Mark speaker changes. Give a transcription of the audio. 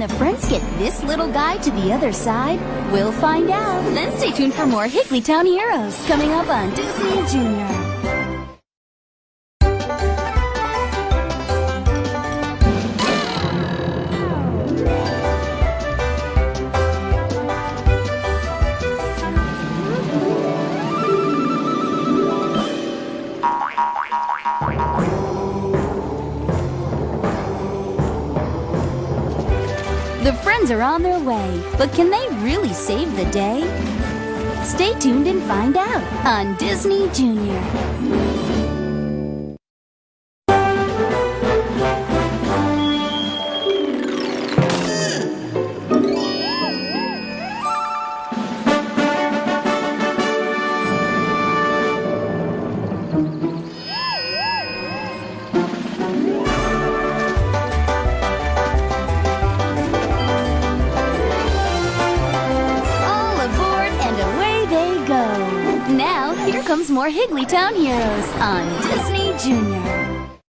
Speaker 1: the friends get this little guy to the other side? We'll find out. Then stay tuned for more Higglytown Heroes coming up on Disney Junior. The friends are on their way, but can they really save the day? Stay tuned and find out on Disney Junior. Now, here comes more Higglytown Heroes on Disney Junior.